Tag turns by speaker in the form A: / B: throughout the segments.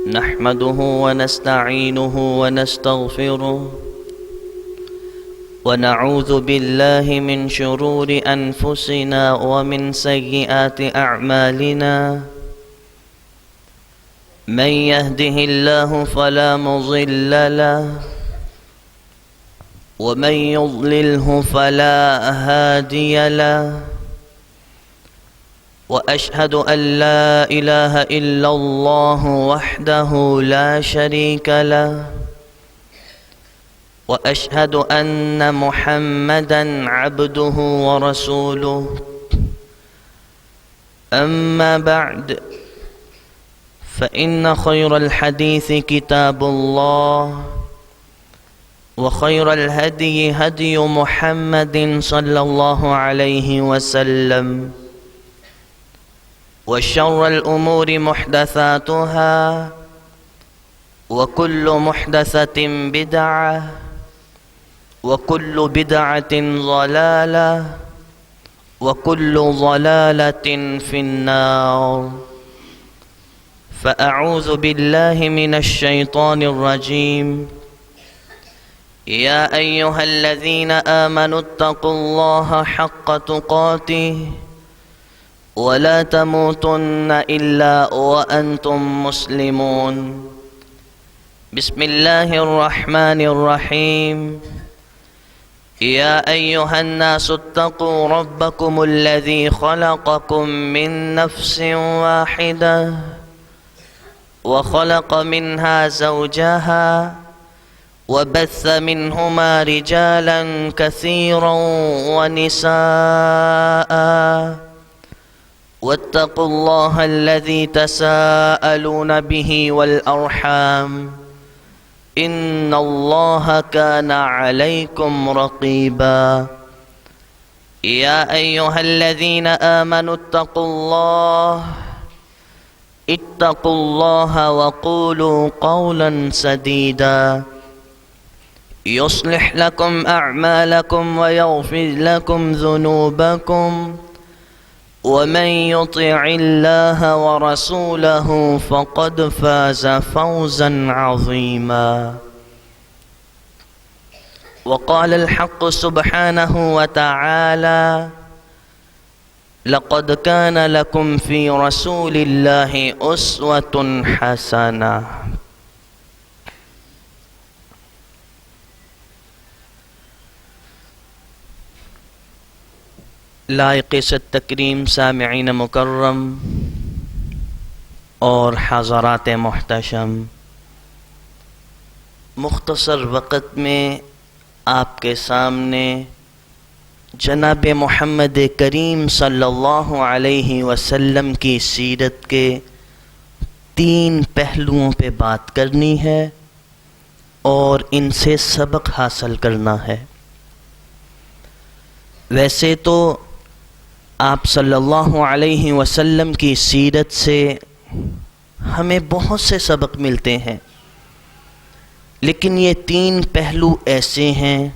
A: نحمده ونستعينه ونستغفره ونعوذ بالله من شرور أنفسنا ومن سيئات أعمالنا من يهده الله فلا مضل له ومن يضلله فلا هادي له وأشهد أن لا إله إلا الله وحده لا شريك له وأشهد أن محمدًا عبده ورسوله أما بعد فإن خير الحديث كتاب الله وخير الهدي هدي محمد صلى الله عليه وسلم وشر الأمور محدثاتها وكل محدثة بدعة وكل بدعة ضلالة وكل ضلالة في النار فأعوذ بالله من الشيطان الرجيم يا أيها الذين آمنوا اتقوا الله حق تقاته ولا تموتن إلا وأنتم مسلمون بسم الله الرحمن الرحيم يا أيها الناس اتقوا ربكم الذي خلقكم من نفس واحدة وخلق منها زوجها وبث منهما رجالا كثيرا ونساء واتقوا الله الذي تساءلون به والأرحام إن الله كان عليكم رقيبا يا أيها الذين آمنوا اتقوا الله وقولوا قولا سديدا يصلح لكم أعمالكم ويغفر لكم ذنوبكم ومن يطع الله ورسوله فقد فاز فوزا عظيما وقال الحق سبحانه وتعالى لقد كان لكم في رسول الله أسوة حسنة لائق ست تکریم سامعین مکرم اور حضرات محتشم، مختصر وقت میں آپ کے سامنے جناب محمد کریم صلی اللہ علیہ وسلم کی سیرت کے 3 پہلوؤں پہ بات کرنی ہے اور ان سے سبق حاصل کرنا ہے۔ ویسے تو آپ صلی اللہ علیہ وسلم کی سیرت سے ہمیں بہت سے سبق ملتے ہیں، لیکن یہ 3 پہلو ایسے ہیں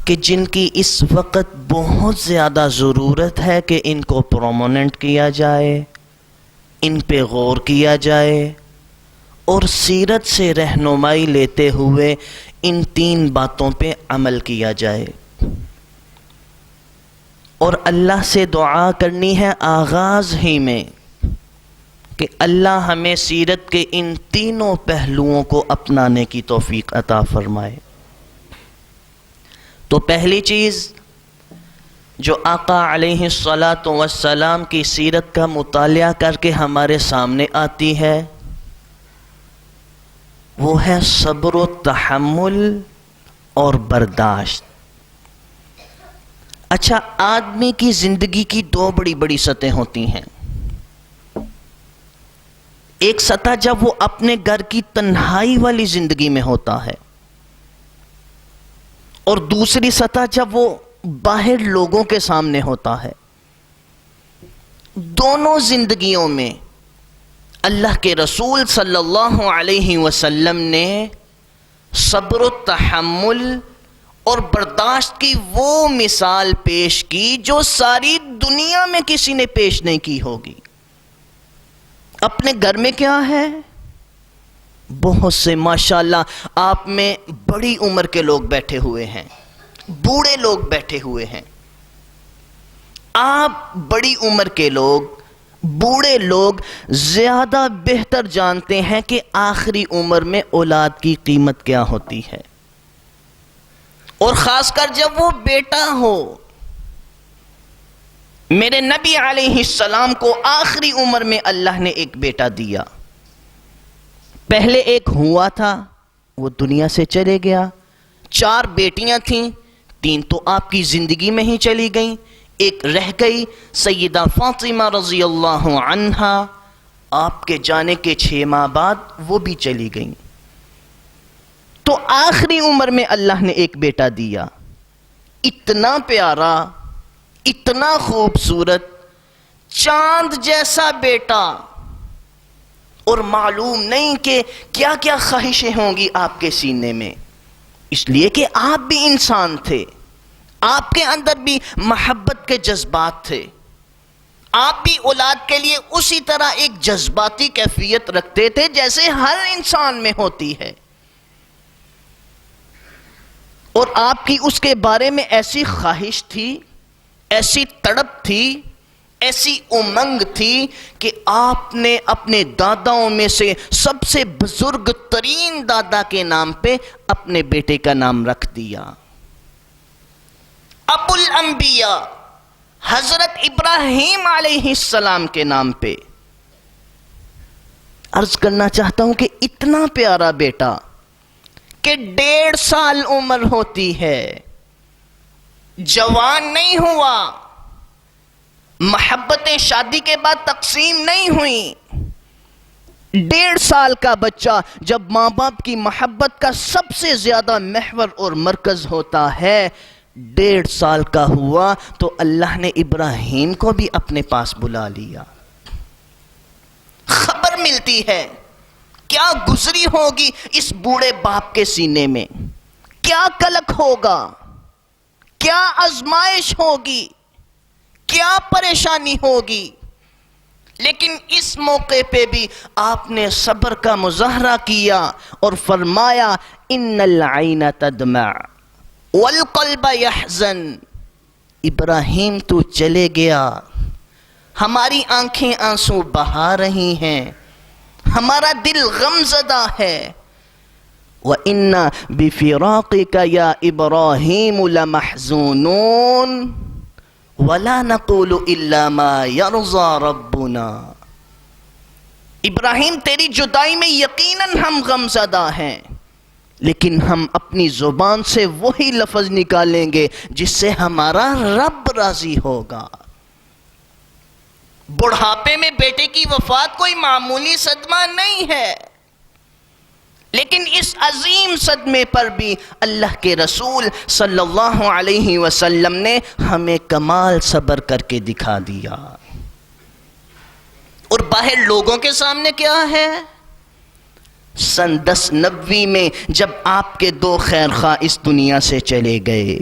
A: کہ جن کی اس وقت بہت زیادہ ضرورت ہے کہ ان کو پروموننٹ کیا جائے، ان پہ غور کیا جائے اور سیرت سے رہنمائی لیتے ہوئے ان 3 باتوں پہ عمل کیا جائے۔ اور اللہ سے دعا کرنی ہے آغاز ہی میں کہ اللہ ہمیں سیرت کے ان 3 پہلوؤں کو اپنانے کی توفیق عطا فرمائے۔ تو پہلی چیز جو آقا علیہ الصلاۃ والسلام کی سیرت کا مطالعہ کر کے ہمارے سامنے آتی ہے وہ ہے صبر و تحمل اور برداشت۔ اچھا، آدمی کی زندگی کی 2 بڑی سطحیں ہوتی ہیں۔ ایک سطح جب وہ اپنے گھر کی تنہائی والی زندگی میں ہوتا ہے، اور دوسری سطح جب وہ باہر لوگوں کے سامنے ہوتا ہے۔ دونوں زندگیوں میں اللہ کے رسول صلی اللہ علیہ وسلم نے صبر و تحمل اور برداشت کی وہ مثال پیش کی جو ساری دنیا میں کسی نے پیش نہیں کی ہوگی۔ اپنے گھر میں کیا ہے بہت سے ماشاءاللہ آپ میں بڑی عمر کے لوگ بیٹھے ہوئے ہیں، بوڑھے لوگ بیٹھے ہوئے ہیں. آپ بڑی عمر کے لوگ، بوڑھے لوگ زیادہ بہتر جانتے ہیں کہ آخری عمر میں اولاد کی قیمت کیا ہوتی ہے، اور خاص کر جب وہ بیٹا ہو. میرے نبی علیہ السلام کو آخری عمر میں اللہ نے ایک بیٹا دیا. پہلے ایک ہوا تھا، وہ دنیا سے چلے گیا. 4 بیٹیاں تھیں، 3 تو آپ کی زندگی میں ہی چلی گئیں، ایک رہ گئی سیدہ فاطمہ رضی اللہ عنہا. آپ کے جانے کے 6 ماہ بعد وہ بھی چلی گئیں. تو آخری عمر میں اللہ نے ایک بیٹا دیا، اتنا پیارا، اتنا خوبصورت، چاند جیسا بیٹا. اور معلوم نہیں کہ کیا کیا خواہشیں ہوں گی آپ کے سینے میں، اس لیے کہ آپ بھی انسان تھے، آپ کے اندر بھی محبت کے جذبات تھے، آپ بھی اولاد کے لیے اسی طرح ایک جذباتی کیفیت رکھتے تھے جیسے ہر انسان میں ہوتی ہے. اور آپ کی اس کے بارے میں ایسی خواہش تھی، ایسی تڑپ تھی، ایسی امنگ تھی کہ آپ نے اپنے داداؤں میں سے سب سے بزرگ ترین دادا کے نام پہ اپنے بیٹے کا نام رکھ دیا، ابو الانبیاء حضرت ابراہیم علیہ السلام کے نام پہ. عرض کرنا چاہتا ہوں کہ اتنا پیارا بیٹا کہ 1.5 سال عمر ہوتی ہے، جوان نہیں ہوا، محبتیں شادی کے بعد تقسیم نہیں ہوئیں. 1.5 سال کا بچہ جب ماں باپ کی محبت کا سب سے زیادہ محور اور مرکز ہوتا ہے، 1.5 سال کا ہوا تو اللہ نے ابراہیم کو بھی اپنے پاس بلا لیا. خبر ملتی ہے کیا گزری ہوگی اس بوڑھے باپ کے سینے میں، کیا کلک ہوگا، کیا آزمائش ہوگی، کیا پریشانی ہوگی. لیکن اس موقع پہ بھی آپ نے صبر کا مظاہرہ کیا اور فرمایا ان العین تدمع والقلب یحزن. ابراہیم تو چلے گیا، ہماری آنکھیں آنسو بہا رہی ہیں، ہمارا دل غم زدہ ہے. وَإِنَّا بِفِرَاقِكَ يَا إِبْرَاهِيمُ لَمَحْزُونُونَ وَلَا نَقُولُ إِلَّا مَا يَرْضَى رَبُّنَا. ابراہیم تیری جدائی میں یقیناً ہم غم زدہ ہیں، لیکن ہم اپنی زبان سے وہی لفظ نکالیں گے جس سے ہمارا رب راضی ہوگا. بڑھاپے میں بیٹے کی وفات کوئی معمولی صدمہ نہیں ہے، لیکن اس عظیم صدمے پر بھی اللہ کے رسول صلی اللہ علیہ وسلم نے ہمیں کمال صبر کر کے دکھا دیا. اور باہر لوگوں کے سامنے کیا ہے؟ سن 1090 میں جب آپ کے 2 خیرخواہ اس دنیا سے چلے گئے،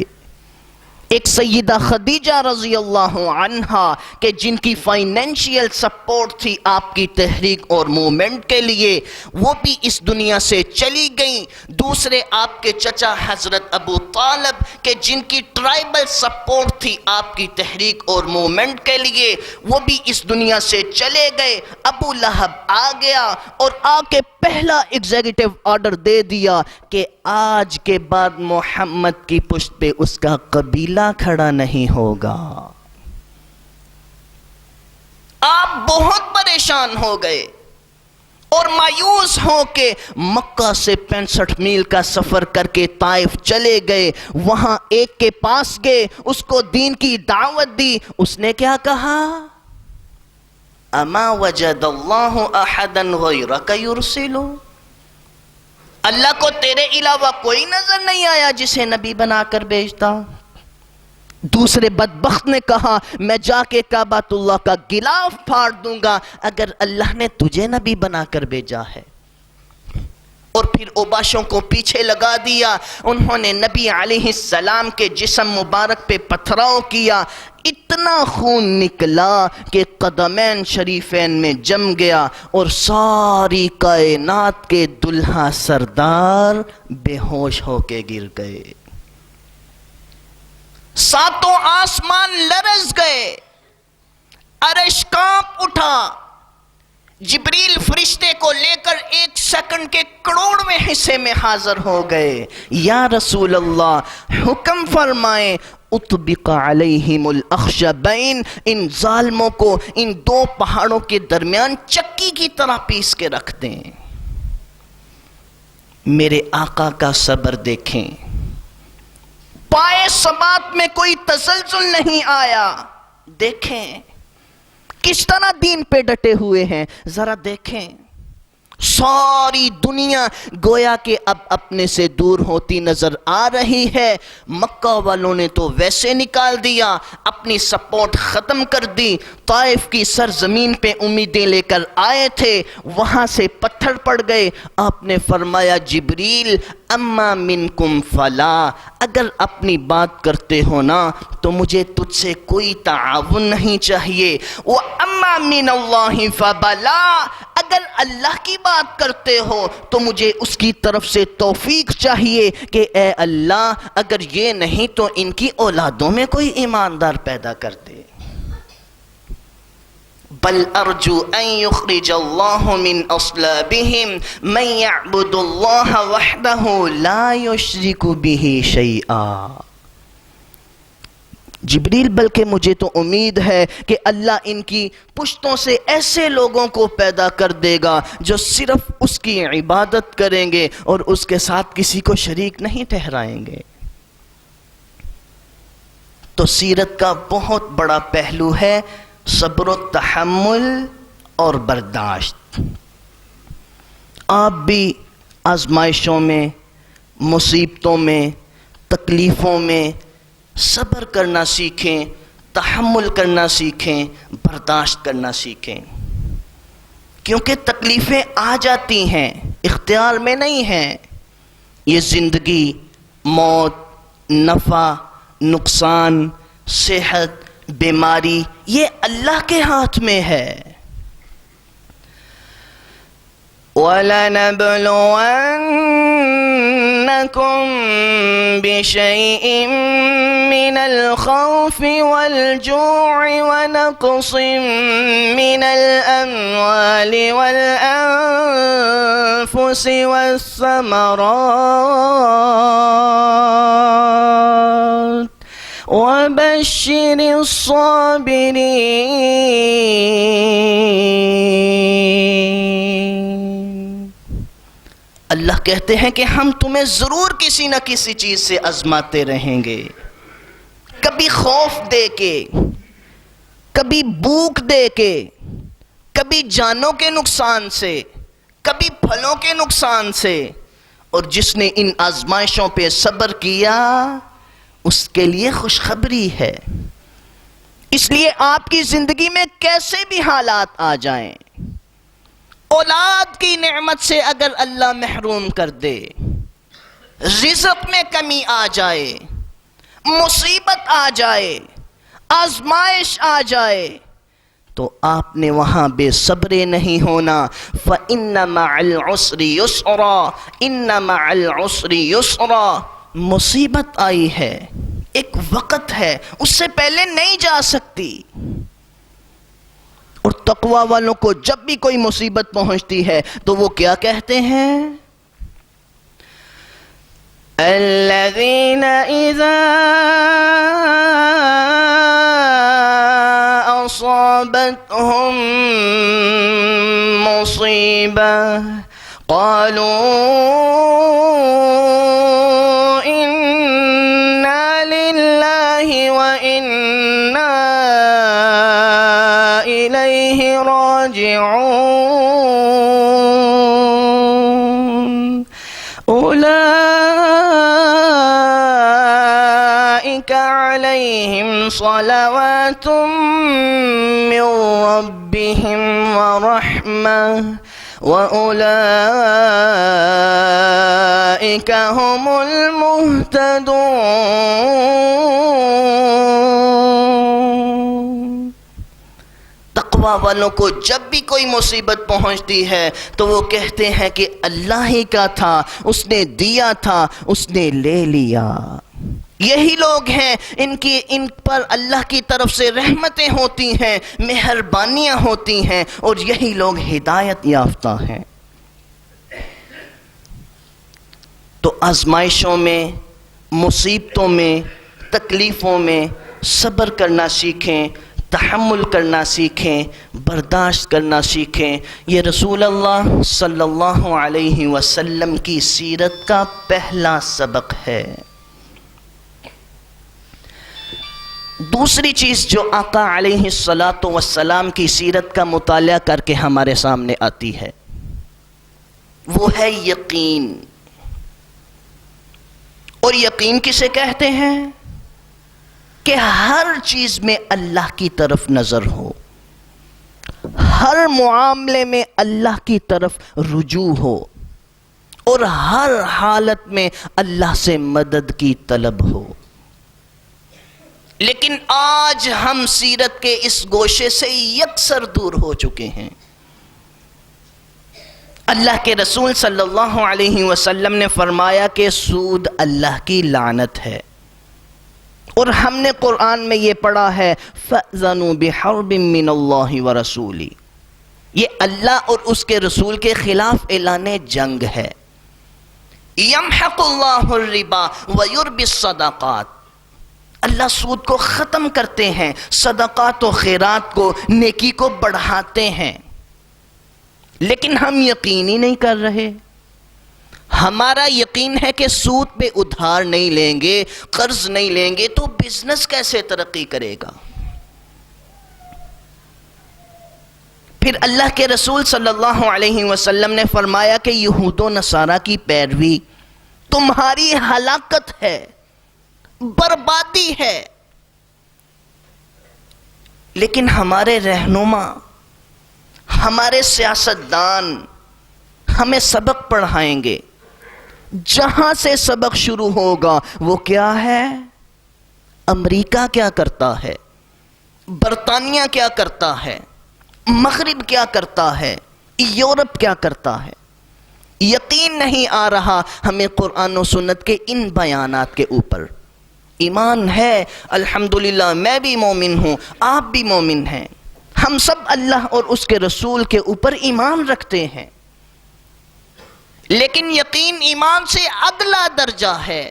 A: ایک سیدہ خدیجہ رضی اللہ عنہا کہ جن کی فائنینشیل سپورٹ تھی آپ کی تحریک اور موومنٹ کے لیے، وہ بھی اس دنیا سے چلی گئیں. دوسرے آپ کے چچا حضرت ابو طالب کہ جن کی ٹرائبل سپورٹ تھی آپ کی تحریک اور موومنٹ کے لیے، وہ بھی اس دنیا سے چلے گئے. ابو لہب آ گیا اور آ کے پہلا ایگزیکٹو آرڈر دے دیا کہ آج کے بعد محمد کی پشت پہ اس کا قبیلہ کھڑا نہیں ہوگا. آپ بہت پریشان ہو گئے اور مایوس ہو کے مکہ سے 65 میل کا سفر کر کے طائف چلے گئے. وہاں ایک کے پاس گئے، اس کو دین کی دعوت دی. اس نے کیا کہا؟ اما وجد اللہ احدا غیرک یرسلو. اللہ کو تیرے علاوہ کوئی نظر نہیں آیا جسے نبی بنا کر بھیجتا. دوسرے بدبخت نے کہا میں جا کے کعبۃ اللہ کا غلاف پھاڑ دوں گا اگر اللہ نے تجھے نبی بنا کر بھیجا ہے. اور پھر اوباشوں کو پیچھے لگا دیا. انہوں نے نبی علیہ السلام کے جسم مبارک پہ پتھراؤ کیا. اتنا خون نکلا کہ قدمین شریفین میں جم گیا اور ساری کائنات کے دلہا سردار بے ہوش ہو کے گر گئے. ساتوں آسمان لرز گئے، عرش کانپ اٹھا. جبریل فرشتے کو لے کر 1 سیکنڈ کے کروڑویں حصے میں حاضر ہو گئے. یا رسول اللہ حکم فرمائیں اطبق علیہم الاخشبین، ان ظالموں کو ان 2 پہاڑوں کے درمیان چکی کی طرح پیس کے رکھ دیں. میرے آقا کا صبر دیکھیں، پائے ثبات میں کوئی تزلزل نہیں آیا. دیکھیں کس طرح دین پہ ڈٹے ہوئے ہیں، ذرا دیکھیں. ساری دنیا گویا کہ اب اپنے سے دور ہوتی نظر آ رہی ہے. مکہ والوں نے تو ویسے نکال دیا، اپنی سپورٹ ختم کر دی. طائف کی سرزمین پہ امیدیں لے کر آئے تھے، وہاں سے پتھر پڑ گئے. آپ نے فرمایا جبریل اما منکم فلا، اگر اپنی بات کرتے ہو نا تو مجھے تجھ سے کوئی تعاون نہیں چاہیے. وَأَمَّا مِنَ اللَّهِ فَبَلَا، اگر اللہ کی بات کرتے ہو تو مجھے اس کی طرف سے توفیق چاہیے کہ اے اللہ اگر یہ نہیں تو ان کی اولادوں میں کوئی ایماندار پیدا کر دے. بل ارجو ان یخرج اللہ من اصلابہم من یعبد اللہ وحدہ لا یشرک بہ شیئا. جبریل بلکہ مجھے تو امید ہے کہ اللہ ان کی پشتوں سے ایسے لوگوں کو پیدا کر دے گا جو صرف اس کی عبادت کریں گے اور اس کے ساتھ کسی کو شریک نہیں ٹھہرائیں گے. تو سیرت کا بہت بڑا پہلو ہے صبر و تحمل اور برداشت. آپ بھی آزمائشوں میں، مصیبتوں میں، تکلیفوں میں صبر کرنا سیکھیں، تحمل کرنا سیکھیں، برداشت کرنا سیکھیں. کیونکہ تکلیفیں آ جاتی ہیں، اختیار میں نہیں ہیں. یہ زندگی، موت، نفع، نقصان، صحت، بیماری، یہ اللہ کے ہاتھ میں ہے. وَلَنَبْلُوَنَّكُمْ بِشَيْءٍ مِّنَ الْخَوْفِ وَالْجُوعِ وَنَقْصٍ مِّنَ الْأَمْوَالِ وَالْأَنفُسِ وَالثَّمَرَاتِ وَبَشِّرِ الصَّابِرِينَ. اللہ کہتے ہیں کہ ہم تمہیں ضرور کسی نہ کسی چیز سے آزماتے رہیں گے. کبھی خوف دے کے، کبھی بھوک دے کے، کبھی جانوں کے نقصان سے، کبھی پھلوں کے نقصان سے. اور جس نے ان آزمائشوں پہ صبر کیا اس کے لیے خوشخبری ہے. اس لیے آپ کی زندگی میں کیسے بھی حالات آ جائیں، اولاد کی نعمت سے اگر اللہ محروم کر دے، رزق میں کمی آ جائے، مصیبت آ جائے، آزمائش آ جائے، تو آپ نے وہاں بے صبر نہیں ہونا. فَإِنَّ مَعَ الْعُسْرِ يُسْرًا، إِنَّ مَعَ الْعُسْرِ يُسْرًا. مصیبت آئی ہے، ایک وقت ہے، اس سے پہلے نہیں جا سکتی. اور تقوی والوں کو جب بھی کوئی مصیبت پہنچتی ہے تو وہ کیا کہتے ہیں؟ الذین اذا اصابتهم مصیبہ قالوا انا للہ وانا الیہ راجعون. اولئک علیہم صلوات من ربهم ورحمة وأولئك هم المهتدون۔ تقوی والوں کو جب بھی کوئی مصیبت پہنچتی ہے تو وہ کہتے ہیں کہ اللہ ہی کا تھا، اس نے دیا تھا، اس نے لے لیا۔ یہی لوگ ہیں ان پر اللہ کی طرف سے رحمتیں ہوتی ہیں، مہربانیاں ہوتی ہیں، اور یہی لوگ ہدایت یافتہ ہیں۔ تو آزمائشوں میں، مصیبتوں میں، تکلیفوں میں صبر کرنا سیکھیں، تحمل کرنا سیکھیں، برداشت کرنا سیکھیں۔ یہ رسول اللہ صلی اللہ علیہ وسلم کی سیرت کا پہلا سبق ہے۔ دوسری چیز جو آقا علیہ الصلاۃ کی سیرت کا مطالعہ کر کے ہمارے سامنے آتی ہے وہ ہے یقین۔ اور یقین کسے کہتے ہیں؟ کہ ہر چیز میں اللہ کی طرف نظر ہو، ہر معاملے میں اللہ کی طرف رجوع ہو، اور ہر حالت میں اللہ سے مدد کی طلب ہو۔ لیکن آج ہم سیرت کے اس گوشے سے یکسر دور ہو چکے ہیں۔ اللہ کے رسول صلی اللہ علیہ وسلم نے فرمایا کہ سود اللہ کی لعنت ہے، اور ہم نے قرآن میں یہ پڑھا ہے فَأْذَنُوا بِحَرْبٍ مِّنَ اللَّهِ وَرَسُولِهِ، یہ اللہ اور اس کے رسول کے خلاف اعلان جنگ ہے۔ يَمْحَقُ اللَّهُ الرِّبَا وَيُرْبِي الصَّدَقَاتِ، اللہ سود کو ختم کرتے ہیں، صدقات و خیرات کو، نیکی کو بڑھاتے ہیں۔ لیکن ہم یقین ہی نہیں کر رہے۔ ہمارا یقین ہے کہ سود پہ ادھار نہیں لیں گے، قرض نہیں لیں گے تو بزنس کیسے ترقی کرے گا؟ پھر اللہ کے رسول صلی اللہ علیہ وسلم نے فرمایا کہ یہود و نصارہ کی پیروی تمہاری ہلاکت ہے، بربادی ہے۔ لیکن ہمارے رہنما، ہمارے سیاستدان ہمیں سبق پڑھائیں گے۔ جہاں سے سبق شروع ہوگا وہ کیا ہے؟ امریکہ کیا کرتا ہے، برطانیہ کیا کرتا ہے، مغرب کیا کرتا ہے، یورپ کیا کرتا ہے۔ یقین نہیں آ رہا ہمیں قرآن و سنت کے ان بیانات کے اوپر۔ ایمان ہے الحمدللہ، میں بھی مومن ہوں، آپ بھی مومن ہیں، ہم سب اللہ اور اس کے رسول کے اوپر ایمان رکھتے ہیں۔ لیکن یقین ایمان سے اگلا درجہ ہے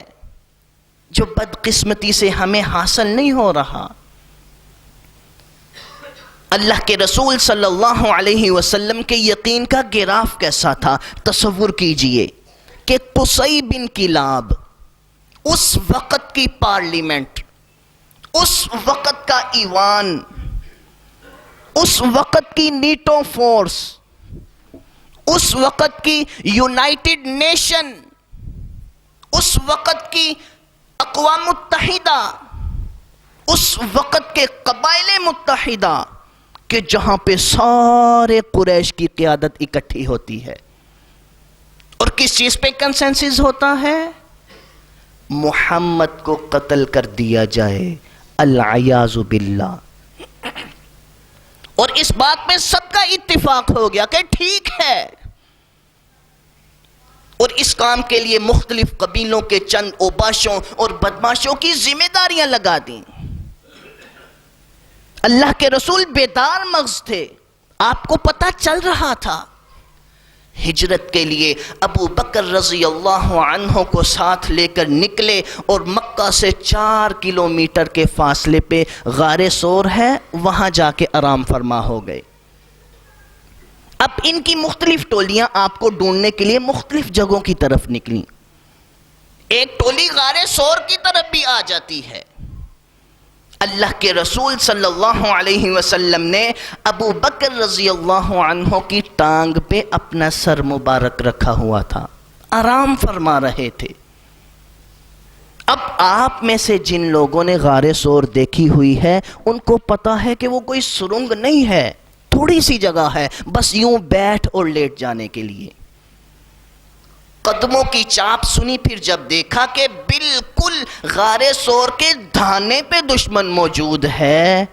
A: جو بدقسمتی سے ہمیں حاصل نہیں ہو رہا۔ اللہ کے رسول صلی اللہ علیہ وسلم کے یقین کا گراف کیسا تھا؟ تصور کیجئے کہ قصی بن کلاب، اس وقت کی پارلیمنٹ، اس وقت کا ایوان، اس وقت کی نیٹو فورس، اس وقت کی یونائٹڈ نیشن، اس وقت کی اقوام متحدہ، اس وقت کے قبائل متحدہ، کہ جہاں پہ سارے قریش کی قیادت اکٹھی ہوتی ہے، اور کس چیز پہ کنسنسس ہوتا ہے؟ محمد کو قتل کر دیا جائے، العیاذ باللہ۔ اور اس بات میں سب کا اتفاق ہو گیا کہ ٹھیک ہے، اور اس کام کے لیے مختلف قبیلوں کے چند اوباشوں اور بدماشوں کی ذمہ داریاں لگا دیں۔ اللہ کے رسول بیدار مغز تھے، آپ کو پتہ چل رہا تھا۔ ہجرت کے لیے ابو بکر رضی اللہ عنہ کو ساتھ لے کر نکلے، اور مکہ سے 4 کلومیٹر کے فاصلے پہ غار ثور ہے، وہاں جا کے آرام فرما ہو گئے۔ اب ان کی مختلف ٹولیاں آپ کو ڈھونڈنے کے لیے مختلف جگہوں کی طرف نکلیں۔ ایک ٹولی غار ثور کی طرف بھی آ جاتی ہے۔ اللہ کے رسول صلی اللہ علیہ وسلم نے ابو بکر رضی اللہ عنہ کی ٹانگ پہ اپنا سر مبارک رکھا ہوا تھا، آرام فرما رہے تھے۔ اب آپ میں سے جن لوگوں نے غار ثور دیکھی ہوئی ہے ان کو پتا ہے کہ وہ کوئی سرنگ نہیں ہے، تھوڑی سی جگہ ہے، بس یوں بیٹھ اور لیٹ جانے کے لیے۔ قدموں کی چاپ سنی، پھر جب دیکھا کہ بالکل غار ثور کے دھانے پہ دشمن موجود ہے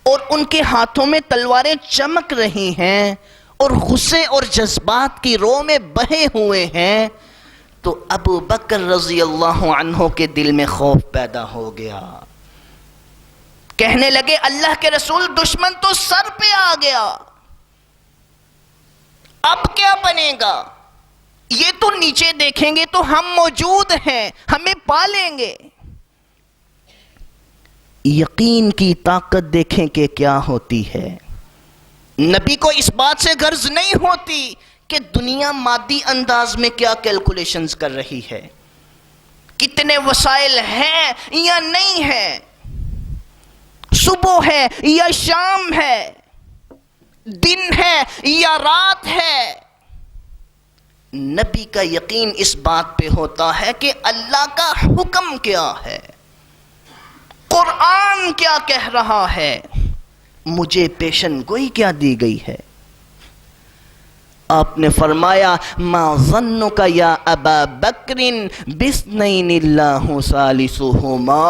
A: اور ان کے ہاتھوں میں تلواریں چمک رہی ہیں اور غصے اور جذبات کی رو میں بہے ہوئے ہیں، تو ابو بکر رضی اللہ عنہ کے دل میں خوف پیدا ہو گیا۔ کہنے لگے اللہ کے رسول، دشمن تو سر پہ آ گیا، اب کیا بنے گا؟ یہ تو نیچے دیکھیں گے تو ہم موجود ہیں، ہمیں پالیں گے۔ یقین کی طاقت دیکھیں کہ کیا ہوتی ہے۔ نبی کو اس بات سے غرض نہیں ہوتی کہ دنیا مادی انداز میں کیا کیلکولیشنز کر رہی ہے، کتنے وسائل ہیں یا نہیں ہیں، صبح ہے یا شام ہے، دن ہے یا رات ہے۔ نبی کا یقین اس بات پہ ہوتا ہے کہ اللہ کا حکم کیا ہے، قرآن کیا کہہ رہا ہے، مجھے پیشن گوئی کیا دی گئی ہے۔ آپ نے فرمایا ما ظنک یا ابا بکر باثنین اللہ ثالثہما،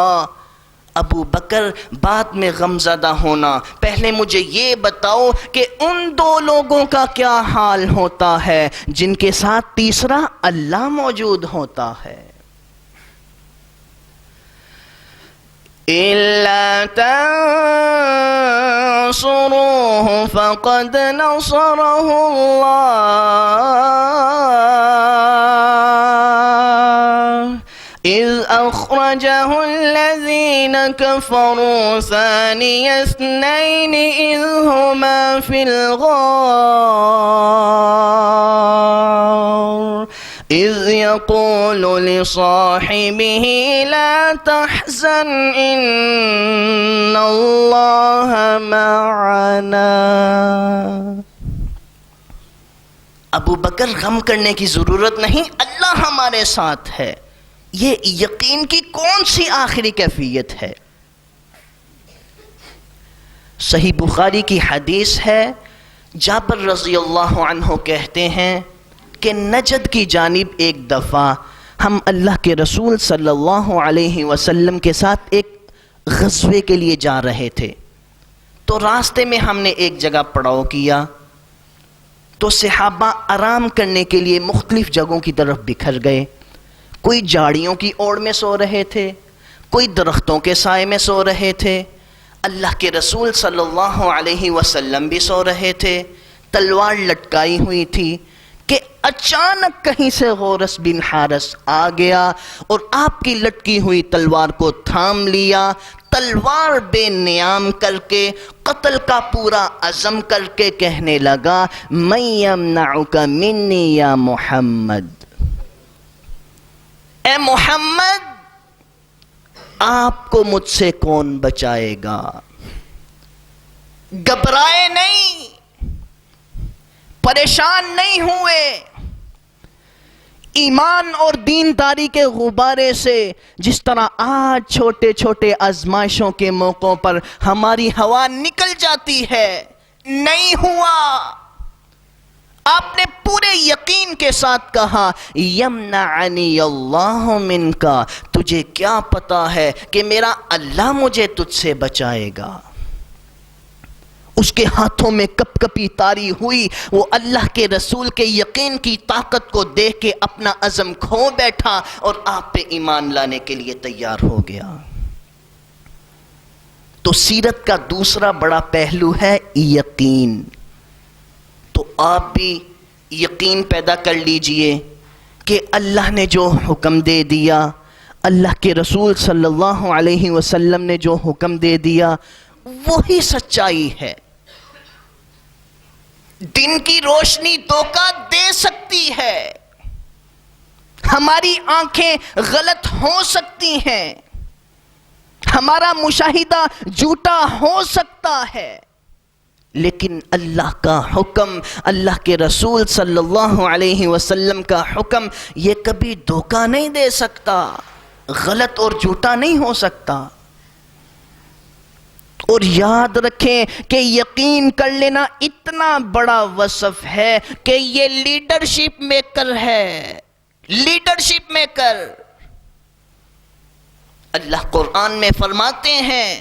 A: ابو بکر بعد میں غمزدہ ہونا، پہلے مجھے یہ بتاؤ کہ ان دو لوگوں کا کیا حال ہوتا ہے جن کے ساتھ تیسرا اللہ موجود ہوتا ہے۔ إِلَّا تَنصُرُوهُ فَقَدْ نَصَرَهُ اللَّهُ إِذْ أَخْرَجَهُ الَّذِينَ كَفَرُوا ثَانِيَ اثْنَيْنِ إِذْ هُمَا فِي الْغَارِ إِذْ يَقُولُ لِصَاحِبِهِ لَا تَحْزَنْ إِنَّ اللَّهَ مَعَنَا۔ ابو بکر غم کرنے کی ضرورت نہیں، اللہ ہمارے ساتھ ہے۔ یہ یقین کی کون سی آخری کیفیت ہے؟ صحیح بخاری کی حدیث ہے، جابر رضی اللہ عنہ کہتے ہیں کہ نجد کی جانب ایک دفعہ ہم اللہ کے رسول صلی اللہ علیہ وسلم کے ساتھ ایک غزوے کے لیے جا رہے تھے، تو راستے میں ہم نے ایک جگہ پڑاؤ کیا، تو صحابہ آرام کرنے کے لیے مختلف جگہوں کی طرف بکھر گئے، کوئی جھاڑیوں کی اوڑ میں سو رہے تھے، کوئی درختوں کے سائے میں سو رہے تھے، اللہ کے رسول صلی اللہ علیہ وسلم بھی سو رہے تھے، تلوار لٹکائی ہوئی تھی کہ اچانک کہیں سے غورث بن حارث آ گیا اور آپ کی لٹکی ہوئی تلوار کو تھام لیا، تلوار بے نیام کر کے قتل کا پورا عزم کر کے کہنے لگا من یمنعک منی یا محمد، اے محمد آپ کو مجھ سے کون بچائے گا؟ گھبرائے نہیں، پریشان نہیں ہوئے، ایمان اور دینداری کے غبارے سے جس طرح آج چھوٹے چھوٹے آزمائشوں کے موقعوں پر ہماری ہوا نکل جاتی ہے، نہیں ہوا۔ آپ نے پورے یقین کے ساتھ کہا یمنعنی اللہ منک، تجھے کیا پتا ہے کہ میرا اللہ مجھے تجھ سے بچائے گا۔ اس کے ہاتھوں میں کپ کپی تاری ہوئی، وہ اللہ کے رسول کے یقین کی طاقت کو دیکھ کے اپنا عزم کھو بیٹھا اور آپ پہ ایمان لانے کے لیے تیار ہو گیا۔ تو سیرت کا دوسرا بڑا پہلو ہے یقین۔ تو آپ بھی یقین پیدا کر لیجئے کہ اللہ نے جو حکم دے دیا، اللہ کے رسول صلی اللہ علیہ وسلم نے جو حکم دے دیا وہی سچائی ہے۔ دن کی روشنی دھوکہ دے سکتی ہے، ہماری آنکھیں غلط ہو سکتی ہیں، ہمارا مشاہدہ جھوٹا ہو سکتا ہے، لیکن اللہ کا حکم، اللہ کے رسول صلی اللہ علیہ وسلم کا حکم یہ کبھی دھوکہ نہیں دے سکتا۔ غلط اور جھوٹا نہیں ہو سکتا۔ اور یاد رکھیں کہ یقین کر لینا اتنا بڑا وصف ہے کہ یہ لیڈرشپ میکر ہے، لیڈرشپ میکر۔ اللہ قرآن میں فرماتے ہیں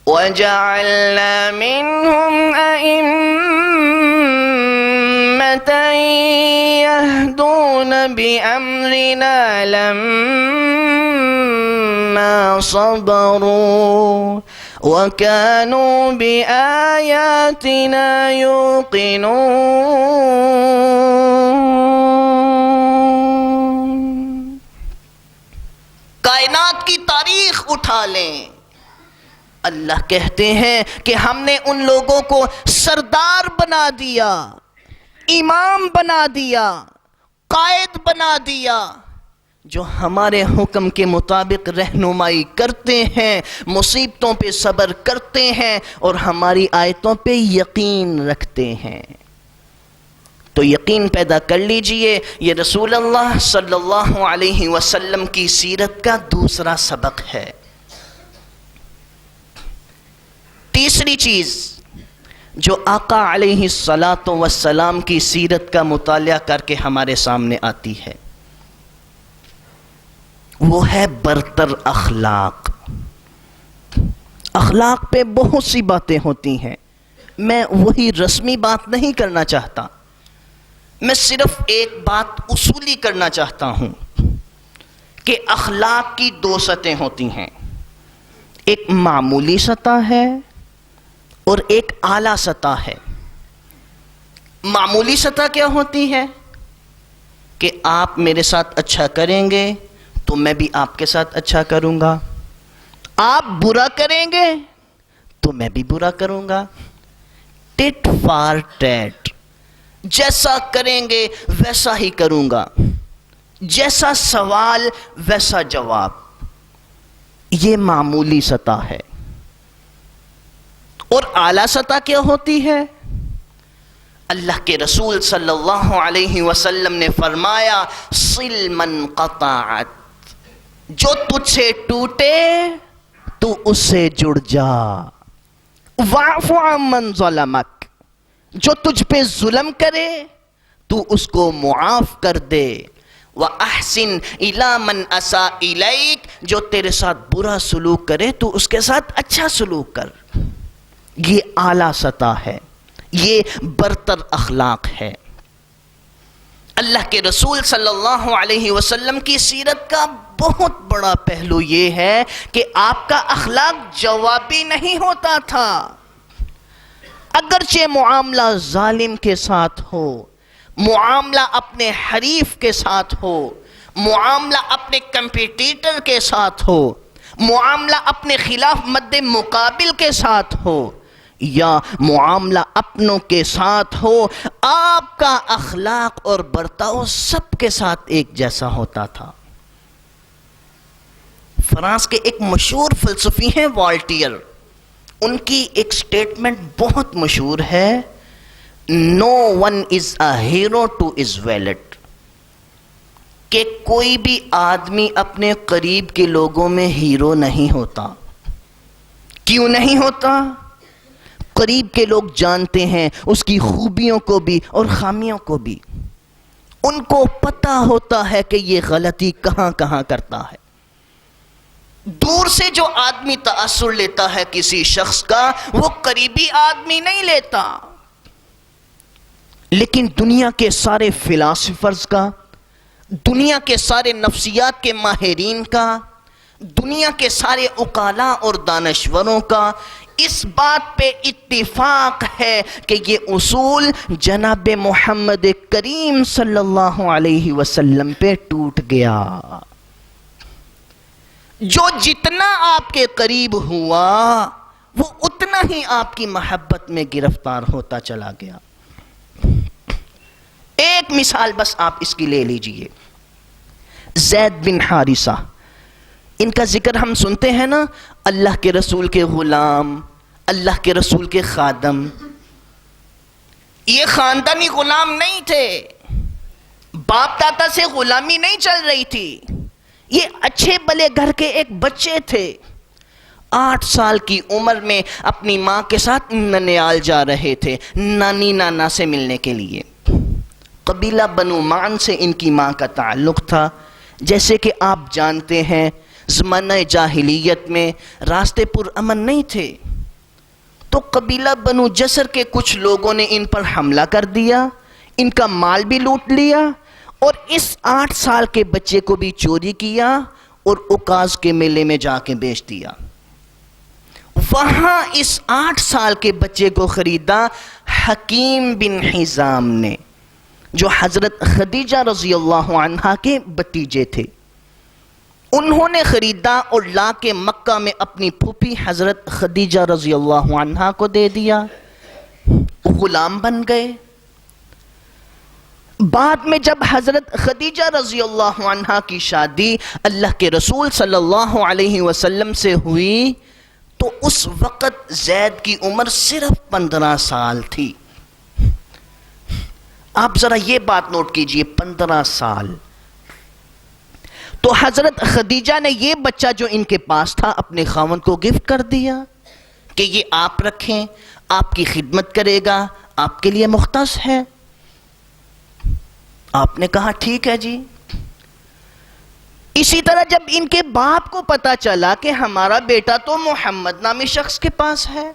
A: وَجَعَلْنَا مِنْهُمْ أَئِمَّةً يَهْدُونَ بِأَمْرِنَا لَمَّا صَبَرُوا وَكَانُوا بِآيَاتِنَا يُوقِنُونَ۔ کائنات کی تاریخ اٹھا لیں، اللہ کہتے ہیں کہ ہم نے ان لوگوں کو سردار بنا دیا، امام بنا دیا، قائد بنا دیا، جو ہمارے حکم کے مطابق رہنمائی کرتے ہیں، مصیبتوں پہ صبر کرتے ہیں اور ہماری آیتوں پہ یقین رکھتے ہیں۔ تو یقین پیدا کر لیجئے، یہ رسول اللہ صلی اللہ علیہ وسلم کی سیرت کا دوسرا سبق ہے۔ تیسری چیز جو آقا علیہ الصلاۃ کی سیرت کا مطالعہ کر کے ہمارے سامنے آتی ہے وہ ہے برتر اخلاق۔ اخلاق پہ بہت سی باتیں ہوتی ہیں، میں وہی رسمی بات نہیں کرنا چاہتا، میں صرف ایک بات اصولی کرنا چاہتا ہوں کہ اخلاق کی دو سطحیں ہوتی ہیں، ایک معمولی سطح ہے اور ایک اعلیٰ سطح ہے۔ معمولی سطح کیا ہوتی ہے کہ آپ میرے ساتھ اچھا کریں گے تو میں بھی آپ کے ساتھ اچھا کروں گا، آپ برا کریں گے تو میں بھی برا کروں گا، ٹٹ فار ٹیٹ، جیسا کریں گے ویسا ہی کروں گا، جیسا سوال ویسا جواب، یہ معمولی سطح ہے۔ اور اعلیٰ سطح کیا ہوتی ہے؟ اللہ کے رسول صلی اللہ علیہ وسلم نے فرمایا صل من قطعت، جو تجھ سے ٹوٹے تو اس سے جڑ جا، واعف عمن ظلمک، جو تجھ پہ ظلم کرے تو اس کو معاف کر دے، وَأَحْسِنْ إِلَى مَنْ أَسَاءَ إِلَيْكَ، جو تیرے ساتھ برا سلوک کرے تو اس کے ساتھ اچھا سلوک کر۔ یہ اعلیٰ سطح ہے، یہ برتر اخلاق ہے۔ اللہ کے رسول صلی اللہ علیہ وسلم کی سیرت کا بہت بڑا پہلو یہ ہے کہ آپ کا اخلاق جوابی نہیں ہوتا تھا، اگرچہ معاملہ ظالم کے ساتھ ہو، معاملہ اپنے حریف کے ساتھ ہو، معاملہ اپنے کمپیٹیٹر کے ساتھ ہو، معاملہ اپنے خلاف مد مقابل کے ساتھ ہو یا معاملہ اپنوں کے ساتھ ہو، آپ کا اخلاق اور برتاؤ سب کے ساتھ ایک جیسا ہوتا تھا۔ فرانس کے ایک مشہور فلسفی ہیں والٹیئر، ان کی ایک سٹیٹمنٹ بہت مشہور ہے، No one is a hero to his valet، کہ کوئی بھی آدمی اپنے قریب کے لوگوں میں ہیرو نہیں ہوتا۔ کیوں نہیں ہوتا؟ قریب کے لوگ جانتے ہیں اس کی خوبیوں کو بھی اور خامیوں کو بھی، ان کو پتہ ہوتا ہے کہ یہ غلطی کہاں کہاں کرتا ہے۔ دور سے جو آدمی تاثر لیتا ہے کسی شخص کا، وہ قریبی آدمی نہیں لیتا۔ لیکن دنیا کے سارے فلاسفرز کا، دنیا کے سارے نفسیات کے ماہرین کا، دنیا کے سارے عقلاء اور دانشوروں کا اس بات پہ اتفاق ہے کہ یہ اصول جناب محمد کریم صلی اللہ علیہ وسلم پہ ٹوٹ گیا۔ جو جتنا آپ کے قریب ہوا وہ اتنا ہی آپ کی محبت میں گرفتار ہوتا چلا گیا۔ ایک مثال بس آپ اس کی لے لیجئے، زید بن حارثہ، ان کا ذکر ہم سنتے ہیں نا، اللہ کے رسول کے غلام، اللہ کے رسول کے خادم۔ یہ خاندانی غلام نہیں تھے، باپ دادا سے غلامی نہیں چل رہی تھی، یہ اچھے بلے گھر کے ایک بچے تھے، 8 سال کی عمر میں اپنی ماں کے ساتھ ننیال جا رہے تھے نانی نانا سے ملنے کے لیے۔ قبیلہ بنو معن سے ان کی ماں کا تعلق تھا۔ جیسے کہ آپ جانتے ہیں زمانہ جاہلیت میں راستے پر امن نہیں تھے، تو قبیلہ بنو جسر کے کچھ لوگوں نے ان پر حملہ کر دیا، ان کا مال بھی لوٹ لیا اور اس 8 سال کے بچے کو بھی چوری کیا اور عکاظ کے میلے میں جا کے بیچ دیا۔ وہاں اس 8 سال کے بچے کو خریدا حکیم بن حزام نے، جو حضرت خدیجہ رضی اللہ عنہا کے بھتیجے تھے۔ انہوں نے خریدا اور لا کے مکہ میں اپنی پھوپھی حضرت خدیجہ رضی اللہ عنہا کو دے دیا، غلام بن گئے۔ بعد میں جب حضرت خدیجہ رضی اللہ عنہا کی شادی اللہ کے رسول صلی اللہ علیہ وسلم سے ہوئی تو اس وقت زید کی عمر صرف 15 سال تھی۔ آپ ذرا یہ بات نوٹ کیجئے، 15 سال۔ تو حضرت خدیجہ نے یہ بچہ جو ان کے پاس تھا اپنے خاوند کو گفٹ کر دیا کہ یہ آپ رکھیں، آپ کی خدمت کرے گا، آپ کے لیے مختص ہے۔ آپ نے کہا ٹھیک ہے جی۔ اسی طرح جب ان کے باپ کو پتا چلا کہ ہمارا بیٹا تو محمد نامی شخص کے پاس ہے،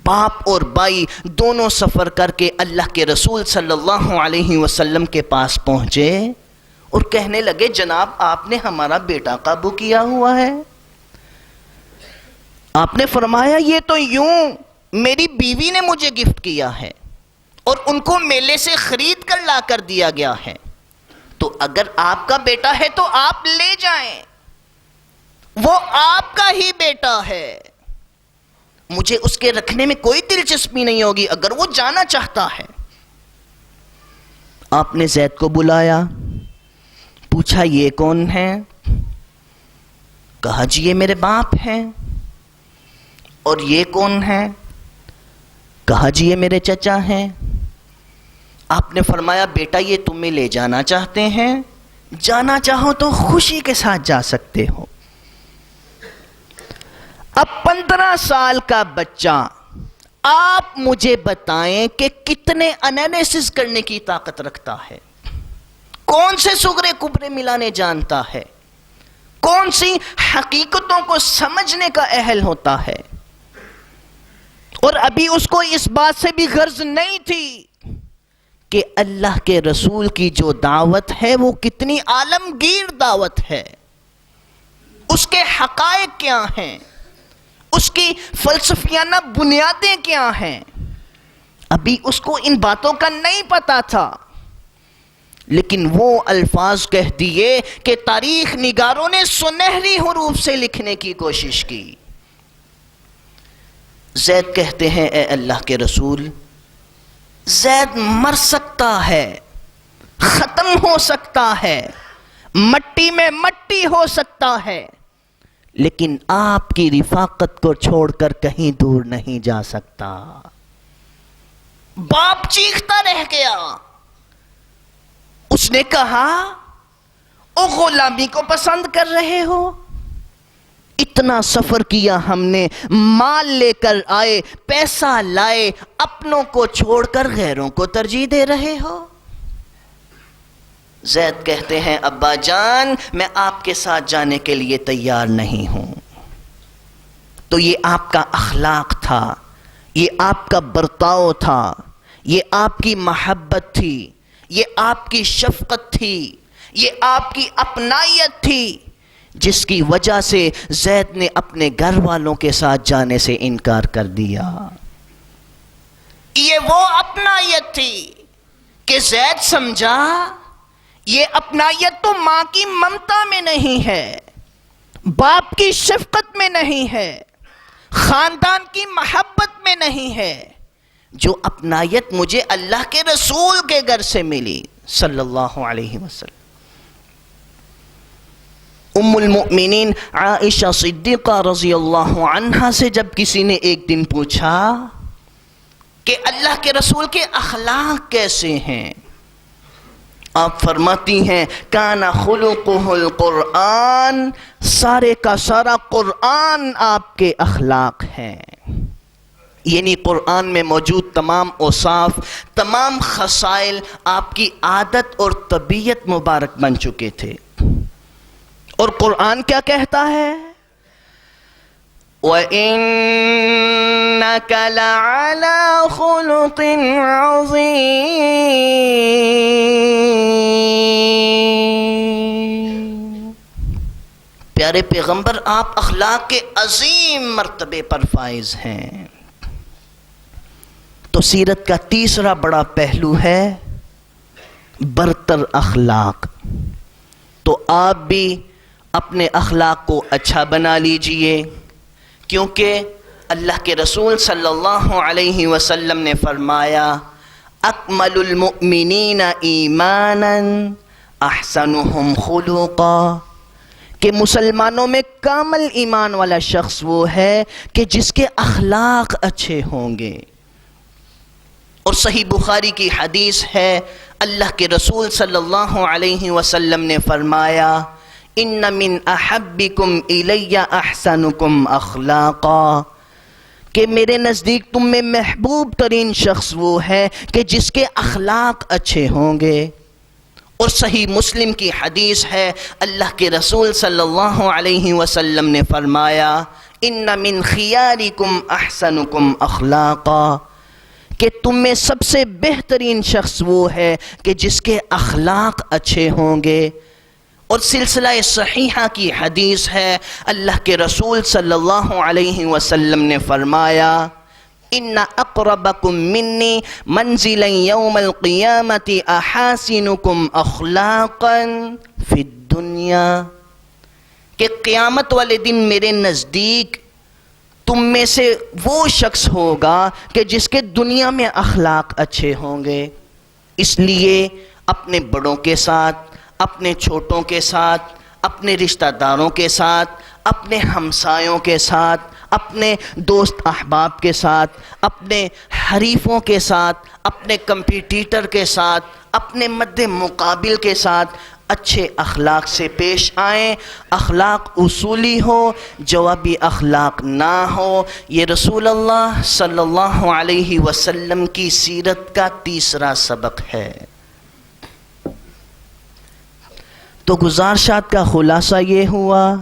A: باپ اور بھائی دونوں سفر کر کے اللہ کے رسول صلی اللہ علیہ وسلم کے پاس پہنچے اور کہنے لگے جناب آپ نے ہمارا بیٹا قابو کیا ہوا ہے۔ آپ نے فرمایا یہ تو یوں میری بیوی نے مجھے گفٹ کیا ہے اور ان کو میلے سے خرید کر لا کر دیا گیا ہے، تو اگر آپ کا بیٹا ہے تو آپ لے جائیں، وہ آپ کا ہی بیٹا ہے، مجھے اس کے رکھنے میں کوئی دلچسپی نہیں ہوگی اگر وہ جانا چاہتا ہے۔ آپ نے زید کو بلایا، پوچھا یہ کون ہے؟ کہا جی یہ میرے باپ ہیں۔ اور یہ کون ہے؟ کہا جی یہ میرے چچا ہیں۔ آپ نے فرمایا بیٹا یہ تمہیں لے جانا چاہتے ہیں، جانا چاہو تو خوشی کے ساتھ جا سکتے ہو۔ اب 15 سال کا بچہ، آپ مجھے بتائیں کہ کتنے انالیسس کرنے کی طاقت رکھتا ہے، کون سے سغرے کبرے ملانے جانتا ہے، کون سی حقیقتوں کو سمجھنے کا اہل ہوتا ہے۔ اور ابھی اس کو اس بات سے بھی غرض نہیں تھی کہ اللہ کے رسول کی جو دعوت ہے وہ کتنی عالمگیر دعوت ہے، اس کے حقائق کیا ہیں، اس کی فلسفیانہ بنیادیں کیا ہیں، ابھی اس کو ان باتوں کا نہیں پتا تھا۔ لیکن وہ الفاظ کہہ دیے کہ تاریخ نگاروں نے سنہری حروف سے لکھنے کی کوشش کی۔ زید کہتے ہیں اے اللہ کے رسول، زید مر سکتا ہے، ختم ہو سکتا ہے، مٹی میں مٹی ہو سکتا ہے، لیکن آپ کی رفاقت کو چھوڑ کر کہیں دور نہیں جا سکتا۔ باپ چیختا رہ گیا۔ اس نے کہا او غلامی کو پسند کر رہے ہو؟ اتنا سفر کیا ہم نے، مال لے کر آئے، پیسہ لائے، اپنوں کو چھوڑ کر غیروں کو ترجیح دے رہے ہو؟ زید کہتے ہیں ابا جان میں آپ کے ساتھ جانے کے لیے تیار نہیں ہوں۔ تو یہ آپ کا اخلاق تھا، یہ آپ کا برتاؤ تھا، یہ آپ کی محبت تھی، یہ آپ کی شفقت تھی، یہ آپ کی اپنائیت تھی، جس کی وجہ سے زید نے اپنے گھر والوں کے ساتھ جانے سے انکار کر دیا۔ یہ وہ اپنائیت تھی کہ زید سمجھا یہ اپنائیت تو ماں کی ممتا میں نہیں ہے، باپ کی شفقت میں نہیں ہے، خاندان کی محبت میں نہیں ہے، جو اپنائیت مجھے اللہ کے رسول کے گھر سے ملی صلی اللہ علیہ وسلم۔ ام المؤمنین عائشہ صدیقہ رضی اللہ عنہا سے جب کسی نے ایک دن پوچھا کہ اللہ کے رسول کے اخلاق کیسے ہیں، آپ فرماتی ہیں کانا خلقہ القرآن، سارے کا سارا قرآن آپ کے اخلاق ہیں، یعنی قرآن میں موجود تمام اوصاف، تمام خصائل آپ کی عادت اور طبیعت مبارک بن چکے تھے۔ اور قرآن کیا کہتا ہے؟ وَإِنَّكَ لَعَلَىٰ خُلُقٍ عَظِيمٍ، پیارے پیغمبر آپ اخلاق کے عظیم مرتبے پر فائز ہیں۔ تو سیرت کا تیسرا بڑا پہلو ہے برتر اخلاق۔ تو آپ بھی اپنے اخلاق کو اچھا بنا لیجئے، کیونکہ اللہ کے رسول صلی اللہ علیہ وسلم نے فرمایا اکمل المؤمنین ایمانا احسنہم خلقا، کہ مسلمانوں میں کامل ایمان والا شخص وہ ہے کہ جس کے اخلاق اچھے ہوں گے۔ اور صحیح بخاری کی حدیث ہے، اللہ کے رسول صلی اللہ علیہ وسلم نے فرمایا ان من احبکم الی احسنکم اخلاقا، کہ میرے نزدیک تم میں محبوب ترین شخص وہ ہے کہ جس کے اخلاق اچھے ہوں گے۔ اور صحیح مسلم کی حدیث ہے، اللہ کے رسول صلی اللہ علیہ وسلم نے فرمایا ان من خیارکم احسنکم اخلاقا، کہ تم میں سب سے بہترین شخص وہ ہے کہ جس کے اخلاق اچھے ہوں گے۔ اور سلسلہ صحیحہ کی حدیث ہے، اللہ کے رسول صلی اللہ علیہ وسلم نے فرمایا ان اقربکم منی منزلا یوم القیامت احاسنکم اخلاقا فی الدنیا، کہ قیامت والے دن میرے نزدیک تم میں سے وہ شخص ہوگا کہ جس کے دنیا میں اخلاق اچھے ہوں گے۔ اس لیے اپنے بڑوں کے ساتھ، اپنے چھوٹوں کے ساتھ، اپنے رشتہ داروں کے ساتھ، اپنے ہمسایوں کے ساتھ، اپنے دوست احباب کے ساتھ، اپنے حریفوں کے ساتھ، اپنے کمپیٹیٹر کے ساتھ، اپنے مد مقابل کے ساتھ اچھے اخلاق سے پیش آئیں۔ اخلاق اصولی ہو، جوابی اخلاق نہ ہو۔ یہ رسول اللہ صلی اللہ علیہ وسلم کی سیرت کا تیسرا سبق ہے۔ تو گزارشات کا خلاصہ یہ ہوا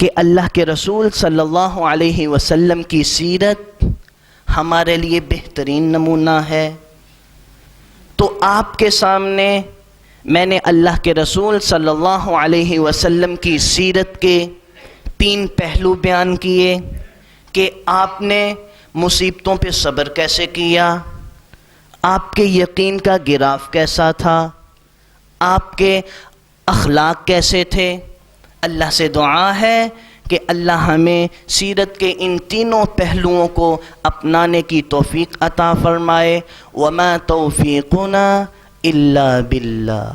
A: کہ اللہ کے رسول صلی اللہ علیہ وسلم کی سیرت ہمارے لیے بہترین نمونہ ہے۔ تو آپ کے سامنے میں نے اللہ کے رسول صلی اللہ علیہ وسلم کی سیرت کے 3 پہلو بیان کیے کہ آپ نے مصیبتوں پہ صبر کیسے کیا، آپ کے یقین کا گراف کیسا تھا، آپ کے اخلاق کیسے تھے۔ اللہ سے دعا ہے کہ اللہ ہمیں سیرت کے ان تینوں پہلوؤں کو اپنانے کی توفیق عطا فرمائے۔ وما توفیقنا الا باللہ۔